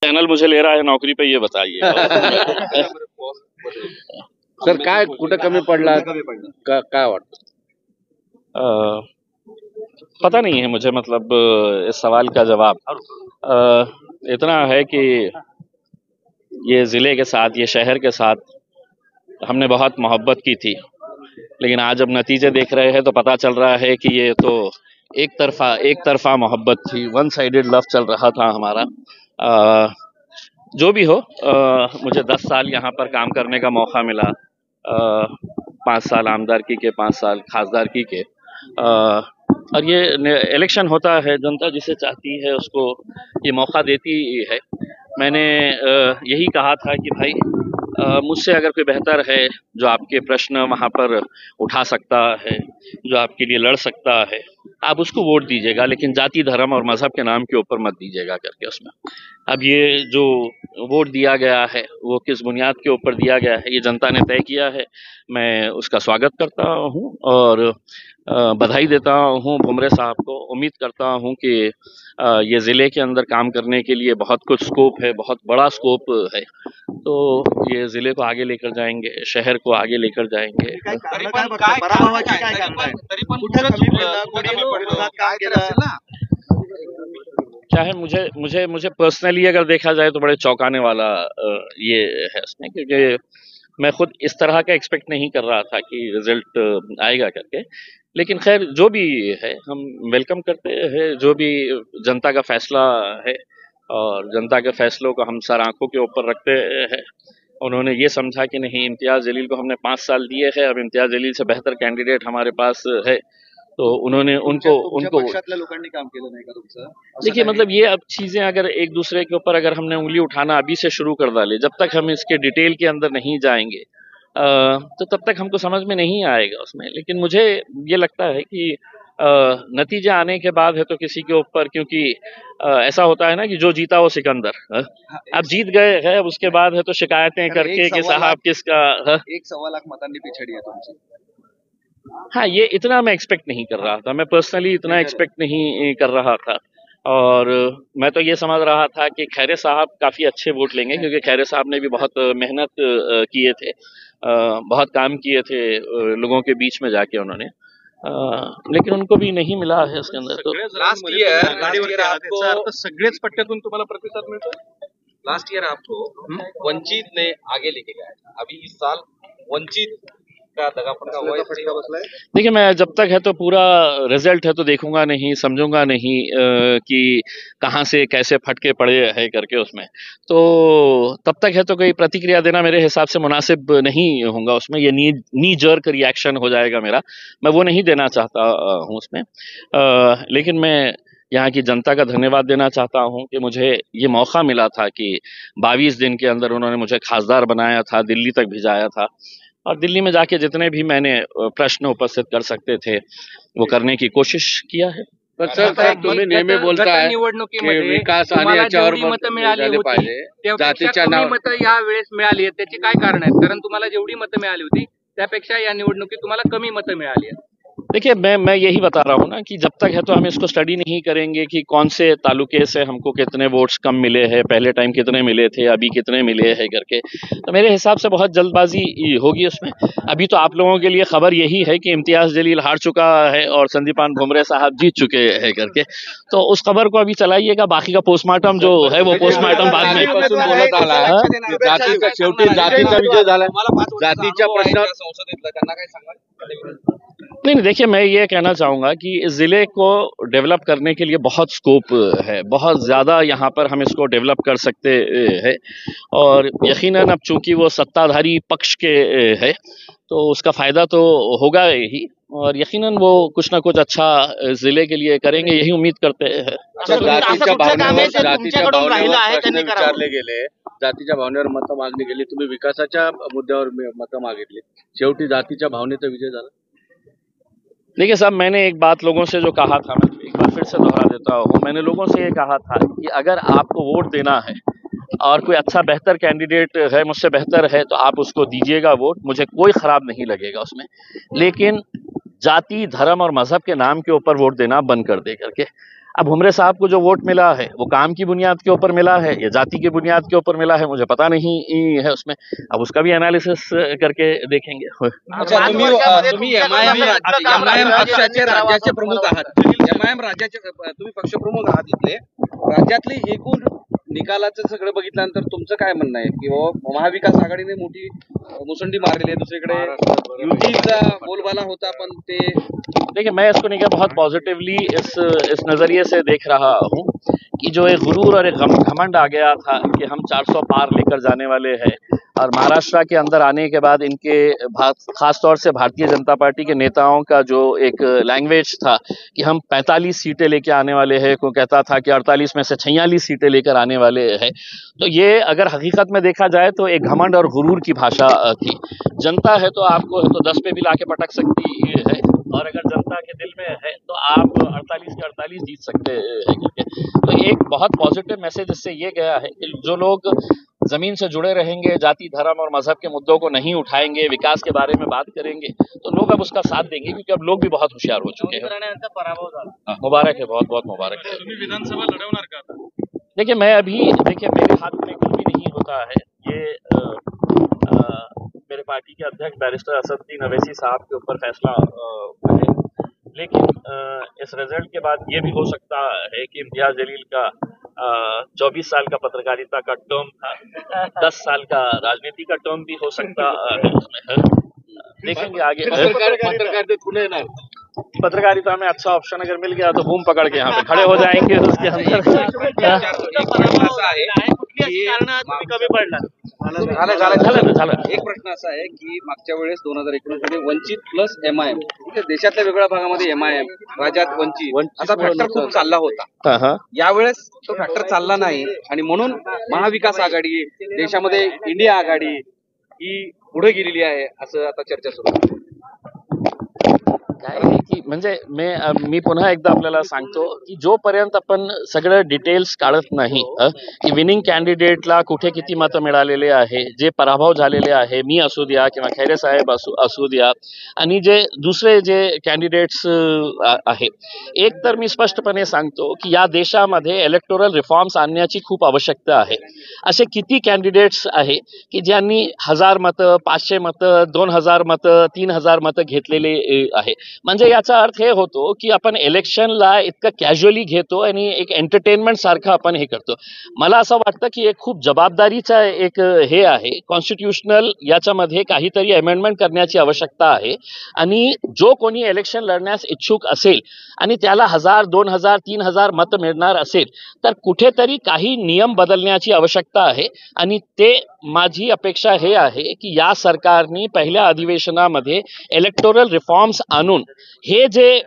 Channel मुझे ले रहा है नौकरी पे, ये बताइए. सर काय कुठं कमी पडला काय वाटतं? पता नहीं है मुझे, मतलब इस सवाल का जवाब इतना है कि ये ज़िले के साथ, ये शहर के साथ हमने बहुत मोहब्बत की थी, लेकिन आज जब नतीजे देख रहे हैं तो पता चल रहा है कि ये तो एक तरफा मोहब्बत थी, वन साइडेड लव चल रहा था हमारा. जो भी हो, मुझे 10 साल यहाँ पर काम करने का मौका मिला. 5 साल आमदारकी के, 5 साल खासदारकी के. और ये इलेक्शन होता है, जनता जिसे चाहती है उसको ये मौका देती है. मैंने यही कहा था कि भाई मुझसे अगर कोई बेहतर है जो आपके प्रश्न वहाँ पर उठा सकता है, जो आपके लिए लड़ सकता है, आप उसको वोट दीजिएगा, लेकिन जाति धर्म और मजहब के नाम के ऊपर मत दीजिएगा करके उसमें. अब ये जो वोट दिया गया है वो किस बुनियाद के ऊपर दिया गया है ये जनता ने तय किया है. मैं उसका स्वागत करता हूँ और बधाई देता हूँ भुमरे साहब को. उम्मीद करता हूँ कि ये ज़िले के अंदर काम करने के लिए बहुत कुछ स्कोप है, बहुत बड़ा स्कोप है. तो ये ज़िले को आगे लेकर जाएंगे, शहर को आगे लेकर जाएंगे. क्या है, मुझे पर्सनली अगर देखा जाए तो बड़े चौंकाने वाला ये है उसमें, क्योंकि मैं खुद इस तरह का एक्सपेक्ट नहीं कर रहा था कि रिजल्ट आएगा करके. लेकिन खैर जो भी है हम वेलकम करते हैं, जो भी जनता का फैसला है, और जनता के फैसलों को हम सर आंखों के ऊपर रखते हैं. उन्होंने ये समझा कि नहीं, इम्तियाज़ जलील को हमने 5 साल दिए हैं, अब इम्तियाज़ जलील से बेहतर कैंडिडेट हमारे पास है, तो उन्होंने उनको लोकांनी काम केलं नाही का तुमचं? देखिए, मतलब ये अब चीज़ें अगर एक दूसरे के ऊपर अगर हमने उंगली उठाना अभी से शुरू कर डाले, जब तक हम इसके डिटेल के अंदर नहीं जाएंगे तो तब तक हमको समझ में नहीं आएगा उसमें. लेकिन मुझे ये लगता है कि नतीजे आने के बाद है तो किसी के ऊपर, क्योंकि ऐसा होता है ना कि जो जीता वो सिकंदर. अब जीत गए हैं, अब उसके बाद है तो शिकायतें करके कि साहब किसका 1.25 लाख मतांनी पिछड़ी है तुमची. हाँ, ये इतना मैं एक्सपेक्ट नहीं कर रहा था. मैं पर्सनली इतना एक्सपेक्ट नहीं कर रहा था, और मैं तो ये समझ रहा था कि खैरे साहब काफ़ी अच्छे वोट लेंगे, क्योंकि खैरे साहब ने भी बहुत मेहनत किए थे, बहुत काम किए थे लोगों के बीच में जाके उन्होंने. लेकिन उनको भी नहीं मिला है उसके अंदर. तो लास्ट ईयर आपको सगळेच पट्ट्यातून तुम्हाला प्रतिसाद मिळतो. लास्ट ईयर आपको वंचित ने आगे लेके गया, अभी इस साल वंचित का दगाफटका हुआ है. देखिए, मैं जब तक है तो पूरा रिजल्ट है तो देखूंगा नहीं, समझूंगा नहीं कि कहाँ से कैसे फटके पड़े है करके उसमें. तो तब तक है तो कोई प्रतिक्रिया देना मेरे हिसाब से मुनासिब नहीं होगा उसमें. ये नी जर्क रिएक्शन हो जाएगा मेरा, मैं वो नहीं देना चाहता हूँ उसमें. लेकिन मैं यहाँ की जनता का धन्यवाद देना चाहता हूँ कि मुझे ये मौका मिला था कि 22 दिन के अंदर उन्होंने मुझे खासदार बनाया था, दिल्ली तक भिजाया था, और दिल्ली में जाके जितने भी मैंने प्रश्न उपस्थित कर सकते थे वो करने की कोशिश किया है. सर तुम्ही नेहमी बोलताय की विकास आणि याच्यावर मतं मिळाली होती, त्यापेक्षा कमी मतं या वेळेस मिळाली आहेत. त्याची काय कारण आहेत? कारण तुम्हाला जेवढी मतं मिळाली होती त्यापेक्षा या निवडणुकीत तुम्हाला कमी मतं मिळाली आहेत. देखिए, मैं यही बता रहा हूँ ना कि जब तक है तो हम इसको स्टडी नहीं करेंगे कि कौन से तालुके से हमको कितने वोट्स कम मिले हैं, पहले टाइम कितने मिले थे, अभी कितने मिले हैं करके, तो मेरे हिसाब से बहुत जल्दबाजी होगी उसमें. अभी तो आप लोगों के लिए खबर यही है कि इम्तियाज़ जलील हार चुका है और संदीपान भुमरे साहब जीत चुके हैं करके. तो उस खबर को अभी चलाइएगा, बाकी का पोस्टमार्टम जो है वो पोस्टमार्टम बाद में. बोलत आला जातीचा शेवटी जातीचा विजय झाला, जातीच्या प्रश्नावर संसदेतलं त्यांना काय सांगाल? नहीं, देखिए, मैं ये कहना चाहूँगा कि इस ज़िले को डेवलप करने के लिए बहुत स्कोप है, बहुत ज़्यादा यहाँ पर हम इसको डेवलप कर सकते हैं. और यकीनन अब चूँकि वो सत्ताधारी पक्ष के है तो उसका फ़ायदा तो होगा ही, और यकीनन वो कुछ ना कुछ अच्छा ज़िले के लिए करेंगे, यही उम्मीद करते हैं. जातीच्या भावनेवर प्रश्न विचारले गेले, जातीच्या भावनेवर मतं मागणी गेली, तुम्ही विकासाच्या मुद्द्यावर मतं मागितली, शेवटी जातीच्या भावनेचा विजय झाला. देखिए साहब, मैंने एक बात लोगों से जो कहा था, मैं एक बार फिर से दोहरा देता हूँ. मैंने लोगों से ये कहा था कि अगर आपको वोट देना है और कोई अच्छा बेहतर कैंडिडेट है, मुझसे बेहतर है, तो आप उसको दीजिएगा वोट, मुझे कोई ख़राब नहीं लगेगा उसमें. लेकिन जाति धर्म और मजहब के नाम के ऊपर वोट देना बंद कर दे करके. अब हुमरे साहब को जो वोट मिला है वो काम की बुनियाद के ऊपर मिला है या जाति की बुनियाद के ऊपर मिला है, मुझे पता नहीं है उसमें। अब उसका भी एनालिसिस करके देखेंगे। अच्छा, तुम्ही एमआयएम पक्षाचे राज्याचे प्रमुख आहात, एमआयएम राज्याचे तुम्ही पक्षप्रमुख आहात इथले, राज्यातले एकूण निकालाचं सगळं बघितल्यानंतर तुमचं काय म्हणणं आहे की महाविकास आघाडीने मोठी मुसंडी मारलेली आहे, दुसरीकडे युतीचा बोलबाला होता पण ते देखिए, मैं इसको नहीं क्या बहुत पॉजिटिवली इस नज़रिए से देख रहा हूँ कि जो एक गुरूर और एक घमंड आ गया था कि हम 400 पार लेकर जाने वाले हैं, और महाराष्ट्र के अंदर आने के बाद इनके खास तौर से भारतीय जनता पार्टी के नेताओं का जो एक लैंग्वेज था कि हम 45 सीटें लेके आने वाले हैं, कोई कहता था कि 48 में से 46 सीटें लेकर आने वाले हैं, तो ये अगर हकीकत में देखा जाए तो एक घमंड और गुरूर की भाषा थी। जनता है तो आपको तो 10 पे भी लाके पटक सकती है, और अगर जनता के दिल में है तो आप 48 के 48 जीत सकते हैं करके। तो एक बहुत पॉजिटिव मैसेज इससे ये गया है कि जो लोग जमीन से जुड़े रहेंगे, जाति धर्म और मजहब के मुद्दों को नहीं उठाएंगे, विकास के बारे में बात करेंगे, तो लोग अब उसका साथ देंगे, क्योंकि अब लोग भी बहुत होशियार हो चुके हैं। मुबारक है, बहुत बहुत मुबारक है। विधानसभा लढवणार का आता? देखिए, मेरे हाथ में कुछ भी नहीं होता है, ये मेरे पार्टी के अध्यक्ष बैरिस्टर असदुद्दीन अवैसी साहब के ऊपर फैसला है, लेकिन इस रिजल्ट के बाद ये भी हो सकता है कि इम्तियाज जलील का 24 साल का पत्रकारिता का टर्म था, 10 साल का राजनीति का टर्म भी हो सकता है उसमें। देखेंगे आगे। पत्रकारिता में अच्छा ऑप्शन अगर मिल गया तो बूम पकड़ के यहाँ पे खड़े हो जाएंगे उसके अंदर। एक प्रश्न असा आहे की मागच्या वेळेस 2019 मध्ये वंचित प्लस एमआयएम, देशातल्या वेगळ्या भागामध्ये एमआयएम, राज्यात वंचित असा फॅक्टर खूप चालला होता। यावेळेस तो फॅक्टर चालला नाही आणि म्हणून महाविकास आघाडी, देशामध्ये इंडिया आघाडी ही पुढे गेलेली आहे असं आता चर्चा सुरू आहे। काय आहे की म्हणजे मी पुन्हा एकदा आपल्याला सांगतो की जोपर्यंत आपण सगळं डिटेल्स काढत नाही की विनिंग कॅन्डिडेटला कुठे किती मतं मिळालेले आहे, जे पराभव झालेले आहे, मी असू द्या किंवा खैरे साहेब असू द्या, आणि जे दुसरे जे कॅन्डिडेट्स आहे, एक तर मी स्पष्टपणे सांगतो की या देशामध्ये इलेक्टोरल रिफॉर्म्स आणण्याची खूप आवश्यकता आहे। असे किती कॅन्डिडेट्स आहे की ज्यांनी 1000 मतं, 500 मतं, 2000 मतं, 3000 मतं घेतलेले आहे। म्हणजे याचा अर्थ हे होतो की आपण इलेक्शनला इतकं कॅज्युअली घेतो आणि एक एंटरटेनमेंट सारखं आपण हे करतो। मला असं वाटतं की एक खूप जबाबदारीचा एक हे आहे, कॉन्स्टिट्यूशनल याच्यामध्ये काहीतरी अमेंडमेंट करण्याची आवश्यकता आहे, आणि जो कोणी इलेक्शन लढण्यास इच्छुक असेल आणि त्याला 1000, 2000, 3000 मतं मिळणार असेल तर कुठेतरी काही नियम बदलण्याची आवश्यकता आहे। आणि ते माझी अपेक्षा हे आहे की या सरकारने पहिल्या अधिवेशनामध्ये इलेक्टोरल रिफॉर्म्स आणून हे जे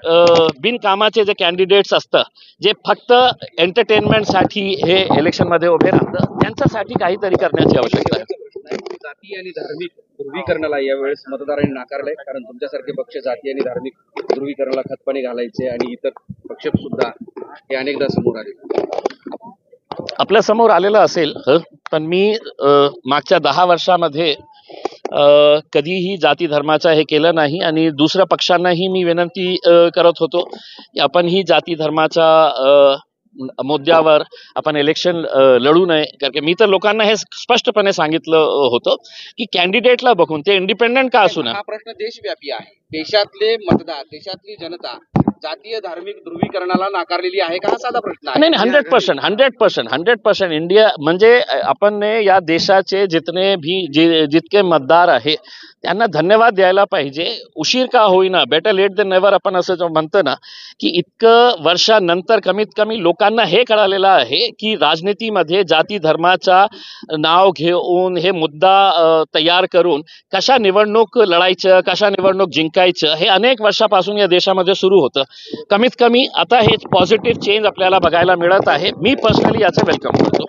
बिनकामाचे जे कॅन्डिडेट्स असतात, जे फक्त एंटरटेनमेंटसाठी हे इलेक्शनमध्ये उभे राहतात, त्यांच्यासाठी काहीतरी करण्याची आवश्यकता आहे। जाती आणि धार्मिक ध्रुवीकरणाला यावेळेस मतदारांनी नाकारलंय, कारण तुमच्यासारखे पक्ष जाती आणि धार्मिक ध्रुवीकरणाला खतपाणी घालायचे आणि इतर पक्ष सुद्धा हे अनेकदा समोर आले। आपल्या समोर आलेलं असेल, पण मी मागच्या 10 वर्षामध्ये कधीही जाती धर्माचा हे केलं नाही, आणि दुसऱ्या पक्षांनाही मी विनंती करत होतो की आपण ही जाती धर्माच्या मुद्द्यावर आपण इलेक्शन लढू नये, कारण मी तर लोकांना हे स्पष्टपणे सांगितलं होतं की कॅन्डिडेटला बघून ते इंडिपेंडेंट का असू नये। हा प्रश्न देशव्यापी आहे, देशातले मतदार, देशातली जनता जातीय धार्मिक ध्रुवीकरणाला नाकारलेली आहे का, हा साधा प्रश्न आहे। नाही, 100% इंडिया म्हणजे आपण या देशाचे जितके मतदार आहे त्यांना धन्यवाद द्यायला पाहिजे। उशीर का होईना, बेटर लेट देन नेव्हर आपण असं म्हणतो ना, की इतकं वर्षानंतर कमीत कमी लोकांना हे कळालेलं आहे की राजनीतीमध्ये जाती धर्माचा नाव घेऊन हे मुद्दा तयार करून कशा निवडणूक लढायचं, कशा निवडणूक जिंकायचं, हे अनेक वर्षापासून या देशामध्ये सुरू होतं। कमीत कमी आता हे पॉझिटिव्ह चेंज आपल्याला बघायला मिळत आहे। मी पर्सनली याचं वेलकम करतो।